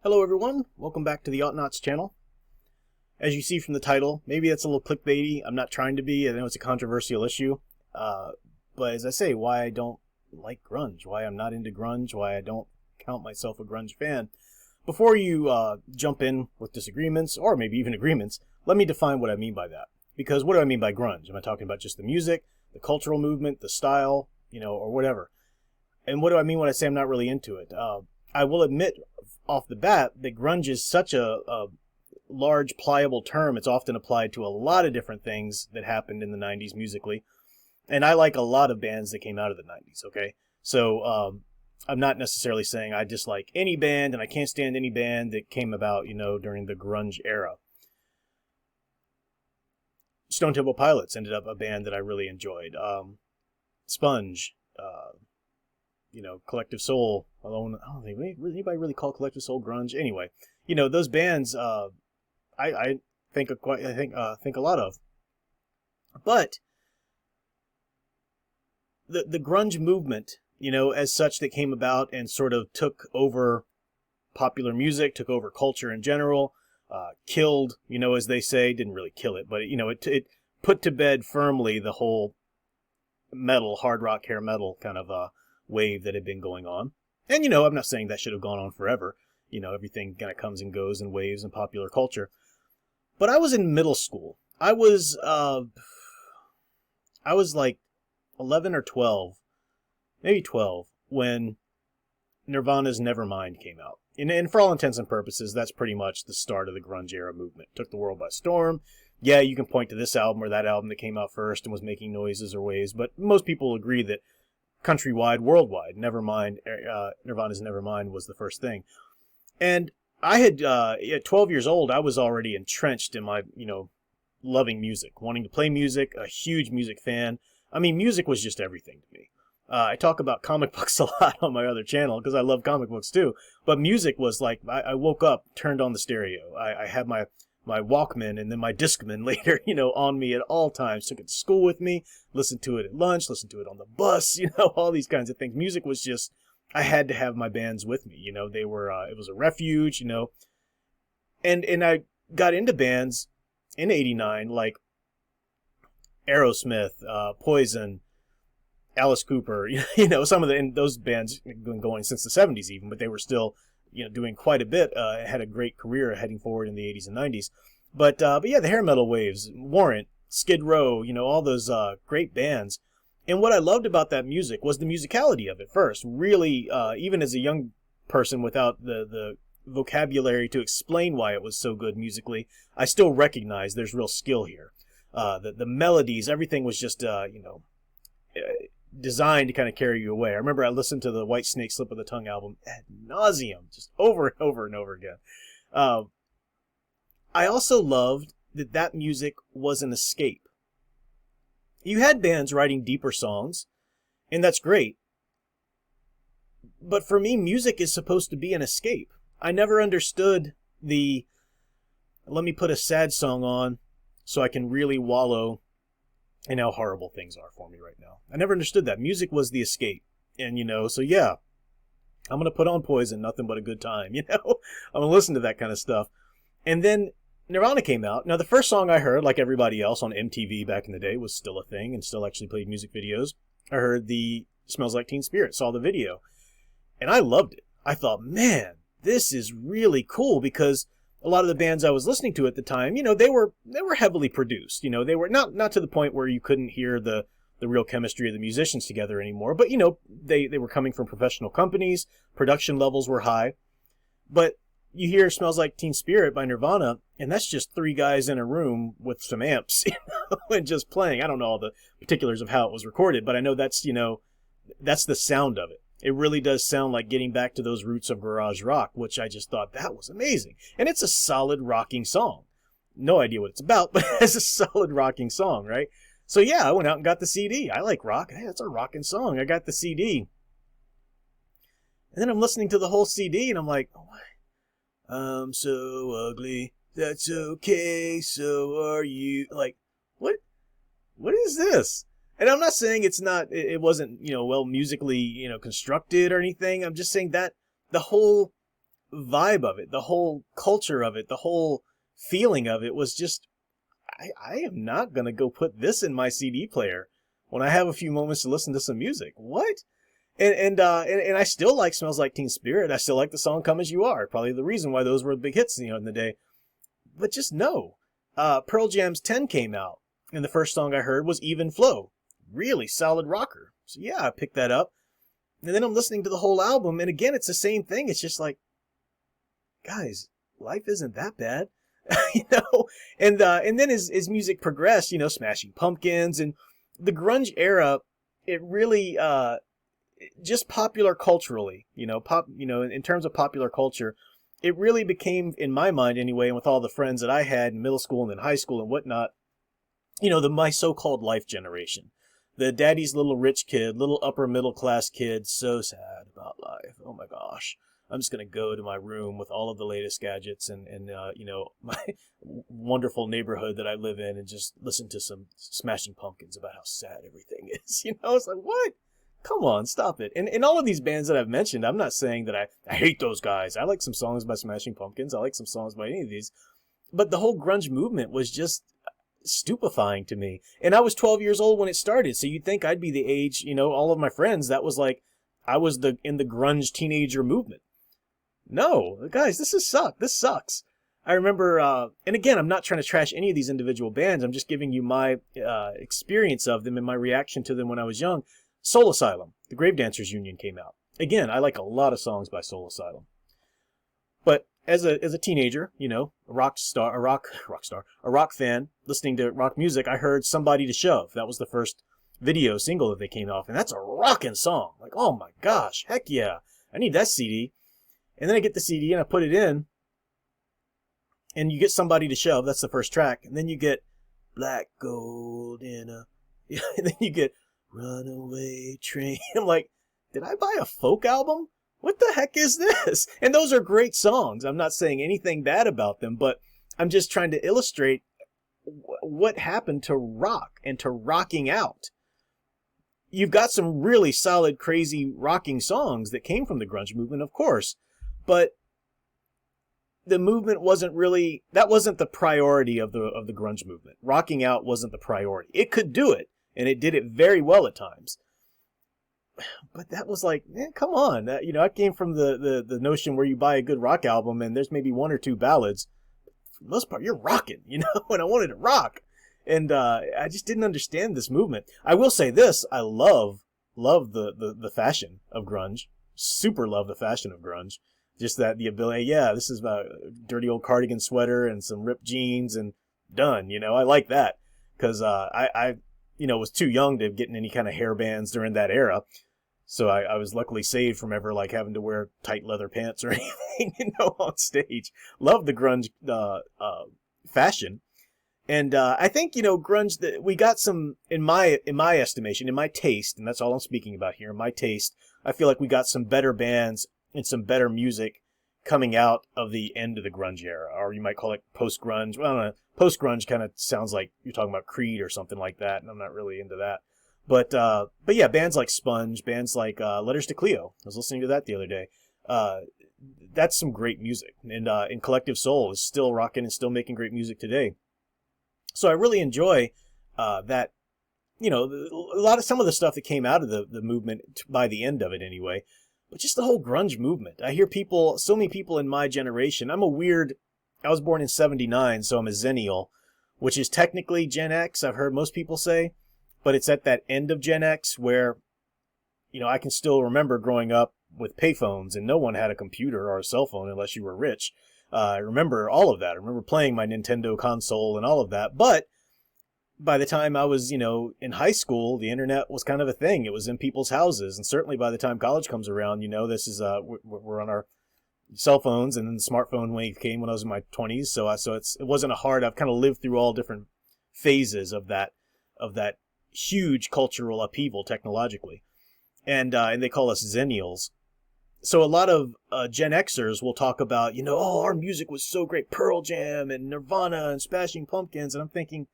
Hello everyone, welcome back to the Ought channel. As you see from the title, maybe that's a little clickbaity. I'm not trying to be. I know it's a controversial issue. But as I say, why I don't like grunge, why I'm not into grunge, why I don't count myself a grunge fan. Before you jump in with disagreements, or maybe even agreements, let me define what I mean by that. Because what do I mean by grunge? Am I talking about just the music, the cultural movement, the style, or whatever? And what do I mean when I say I'm not really into it? I will admit off the bat that grunge is such a large, pliable term. It's often applied to a lot of different things that happened in the 90s musically. And I like a lot of bands that came out of the 90s, okay? So I'm not necessarily saying I dislike any band and I can't stand any band that came about, during the grunge era. Stone Temple Pilots ended up a band that I really enjoyed. Sponge, Collective Soul. Although I don't think anybody really call Collective Soul grunge. Anyway, those bands I think a lot of. But the grunge movement, as such, that came about and sort of took over popular music, took over culture in general, killed, as they say, didn't really kill it, but it put to bed firmly the whole metal, hard rock, hair metal kind of wave that had been going on. And, I'm not saying that should have gone on forever. Everything kind of comes and goes in waves in popular culture. But I was in middle school. I was like 11 or 12, maybe 12, when Nirvana's Nevermind came out. And for all intents and purposes, that's pretty much the start of the grunge era movement. Took the world by storm. Yeah, you can point to this album or that album that came out first and was making noises or waves, but most people agree that countrywide, worldwide, Nirvana's Nevermind was the first thing. And I had, at 12 years old, I was already entrenched in my, loving music, wanting to play music, a huge music fan. I mean, music was just everything to me. I talk about comic books a lot on my other channel because I love comic books too. But music was like, I woke up, turned on the stereo. I had my Walkman and then my Discman later, on me at all times. Took it to school with me, listened to it at lunch, listened to it on the bus, all these kinds of things. Music was just, I had to have my bands with me. They were, it was a refuge, and I got into bands in '89 like Aerosmith, Poison, Alice Cooper, some of and those bands have been going since the 70s even, but they were still, doing quite a bit, had a great career heading forward in the 80s and 90s. But yeah, the hair metal waves, Warrant, Skid Row, all those great bands. And what I loved about that music was the musicality of it first. Really, even as a young person without the vocabulary to explain why it was so good musically, I still recognize there's real skill here. The melodies, everything was just, designed to kind of carry you away. I remember I listened to the White Snake Slip of the Tongue album ad nauseum, just over and over and over again. I also loved that music was an escape. You had bands writing deeper songs, and that's great. But for me, music is supposed to be an escape. I never understood let me put a sad song on so I can really wallow in how horrible things are for me right now. I never understood that. Music was the escape. And, so yeah, I'm going to put on Poison, nothing but a good time, I'm going to listen to that kind of stuff. And then Nirvana came out. Now, the first song I heard, like everybody else on MTV back in the day, was still a thing and still actually played music videos. I heard the Smells Like Teen Spirit, saw the video. And I loved it. I thought, man, this is really cool because a lot of the bands I was listening to at the time, they were heavily produced. They were not to the point where you couldn't hear the real chemistry of the musicians together anymore. But, they were coming from professional companies. Production levels were high. But you hear Smells Like Teen Spirit by Nirvana, and that's just three guys in a room with some amps, and just playing. I don't know all the particulars of how it was recorded, but I know that's, that's the sound of it. It really does sound like getting back to those roots of garage rock, which I just thought that was amazing. And it's a solid rocking song. No idea what it's about, but it's a solid rocking song, right? So yeah, I went out and got the CD. I like rock. Hey, that's a rocking song. I got the CD. And then I'm listening to the whole CD and I'm like, oh, I'm so ugly. That's okay. So are you. Like, what is this? And I'm not saying it wasn't, well, musically, constructed or anything. I'm just saying that the whole vibe of it, the whole culture of it, the whole feeling of it was just, I am not going to go put this in my CD player when I have a few moments to listen to some music. What? And I still like Smells Like Teen Spirit. I still like the song Come As You Are. Probably the reason why those were big hits, in the day. But just no. Pearl Jam's 10 came out, and the first song I heard was Even Flow. Really solid rocker. So yeah, I picked that up. And then I'm listening to the whole album, and again, it's the same thing. It's just like, guys, life isn't that bad. And then as music progressed, Smashing Pumpkins and the grunge era, it really just popular culturally, in terms of popular culture, it really became, in my mind anyway, and with all the friends that I had in middle school and then high school and whatnot, my so-called life generation. The daddy's little rich kid, little upper middle class kid, so sad about life. Oh my gosh. I'm just going to go to my room with all of the latest gadgets and my wonderful neighborhood that I live in and just listen to some Smashing Pumpkins about how sad everything is. It's like, what? Come on, stop it. And all of these bands that I've mentioned, I'm not saying that I hate those guys. I like some songs by Smashing Pumpkins. I like some songs by any of these. But the whole grunge movement was just stupefying to me. And I was 12 years old when it started, so you'd think I'd be the age, all of my friends, that was like, I was in the grunge teenager movement. No, guys, this sucks. I remember, and again, I'm not trying to trash any of these individual bands. I'm just giving you my experience of them and my reaction to them when I was young. Soul Asylum, the Gravedancers Union came out. Again, I like a lot of songs by Soul Asylum. But as a teenager, a rock fan, listening to rock music, I heard Somebody to Shove. That was the first video single that they came off, and that's a rockin' song. Like, oh my gosh, heck yeah, I need that CD. And then I get the CD and I put it in, and you get Somebody to Shove. That's the first track, and then you get Black Gold in a, and then you get Runaway Train. I'm like, did I buy a folk album? What the heck is this? And those are great songs. I'm not saying anything bad about them, but I'm just trying to illustrate what happened to rock and to rocking out. You've got some really solid, crazy rocking songs that came from the grunge movement, of course, but the movement wasn't really, that wasn't the priority of the grunge movement. Rocking out wasn't the priority. It could do it, and it did it very well at times. But that was like, man, come on. I came from the notion where you buy a good rock album and there's maybe one or two ballads. For the most part, you're rocking, and I wanted to rock. And I just didn't understand this movement. I will say this, I love the fashion of grunge. Super love the fashion of grunge. Just that the ability, yeah, this is about a dirty old cardigan sweater and some ripped jeans and done, I like that. Because I was too young to get in any kind of hair bands during that era. So I was luckily saved from ever like having to wear tight leather pants or anything, on stage. Love the grunge fashion. And I think, grunge, we got some, in my estimation, in my taste, and that's all I'm speaking about here, in my taste, I feel like we got some better bands and some better music coming out of the end of the grunge era, or you might call it post-grunge. Well, I don't know. Post-grunge kind of sounds like you're talking about Creed or something like that, and I'm not really into that. But yeah, bands like Sponge, bands like Letters to Cleo. I was listening to that the other day. That's some great music. And Collective Soul is still rocking and still making great music today. So I really enjoy that, some of the stuff that came out of the movement by the end of it anyway. But just the whole grunge movement. I hear so many people in my generation. I was born in 79, so I'm a Zennial, which is technically Gen X, I've heard most people say. But it's at that end of Gen X where, I can still remember growing up with payphones and no one had a computer or a cell phone unless you were rich. I remember all of that. I remember playing my Nintendo console and all of that. But by the time I was, in high school, the internet was kind of a thing. It was in people's houses. And certainly by the time college comes around, this is, we're on our cell phones, and then the smartphone wave came when I was in my 20s. So it wasn't I've kind of lived through all different phases of that huge cultural upheaval technologically. And they call us Zennials. So a lot of Gen Xers will talk about, our music was so great, Pearl Jam and Nirvana and Smashing Pumpkins. And I'm thinking,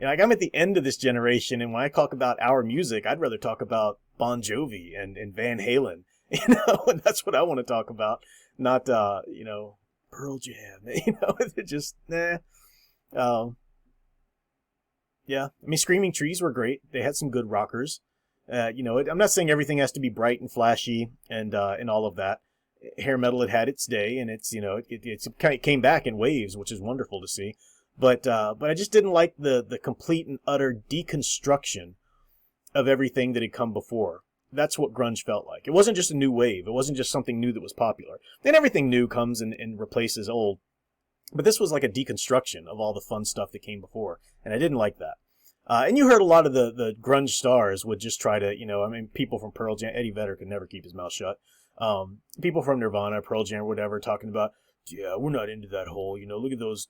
I'm at the end of this generation, and when I talk about our music, I'd rather talk about Bon Jovi and Van Halen And that's what I want to talk about, not Pearl Jam. It just nah. Um, yeah, I mean, Screaming Trees were great. They had some good rockers. I'm not saying everything has to be bright and flashy and all of that. Hair metal had had its day, and it's kind of came back in waves, which is wonderful to see. But I just didn't like the complete and utter deconstruction of everything that had come before. That's what grunge felt like. It wasn't just a new wave. It wasn't just something new that was popular. Then everything new comes and replaces old. But this was like a deconstruction of all the fun stuff that came before, and I didn't like that. And you heard a lot of the grunge stars would just try to, people from Pearl Jam, Eddie Vedder could never keep his mouth shut. People from Nirvana, Pearl Jam, whatever, talking about, yeah, we're not into that whole, look at those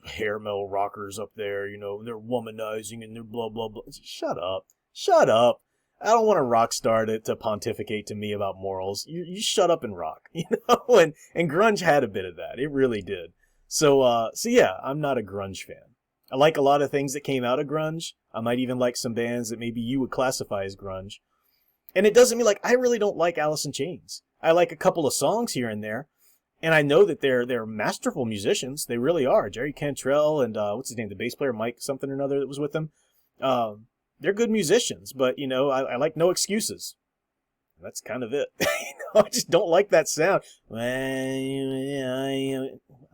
hair metal rockers up there, they're womanizing and they're blah, blah, blah. Shut up. Shut up. I don't want a rock star to pontificate to me about morals. You shut up and rock, and grunge had a bit of that. It really did. So yeah, I'm not a grunge fan. I like a lot of things that came out of grunge. I might even like some bands that maybe you would classify as grunge. And it doesn't mean like I really don't like Alice in Chains. I like a couple of songs here and there, and I know that they're masterful musicians. They really are. Jerry Cantrell and what's his name, the bass player Mike something or another that was with them. They're good musicians, but I like No Excuses. That's kind of it. I just don't like that sound. I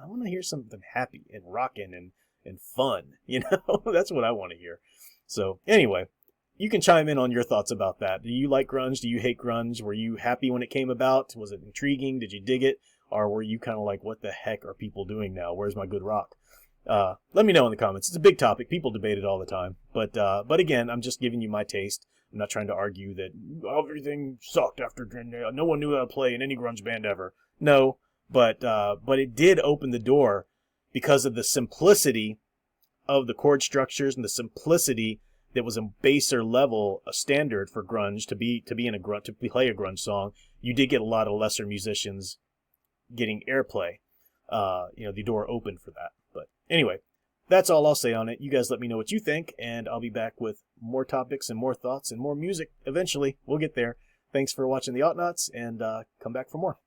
want to hear something happy and rocking and fun. That's what I want to hear. So anyway, you can chime in on your thoughts about that. Do you like grunge? Do you hate grunge? Were you happy when it came about? Was it intriguing? Did you dig it? Or were you kind of like, what the heck are people doing now? Where's my good rock? Let me know in the comments. It's a big topic. People debate it all the time. But again, I'm just giving you my taste. I'm not trying to argue that everything sucked after no one knew how to play in any grunge band ever. No, but it did open the door because of the simplicity of the chord structures and the simplicity that was a baser level, a standard for grunge to be in a grunge, to play a grunge song. You did get a lot of lesser musicians getting airplay. The door opened for that. But anyway, that's all I'll say on it. You guys let me know what you think, and I'll be back with more topics and more thoughts and more music eventually. We'll get there. Thanks for watching the Outnots, and come back for more.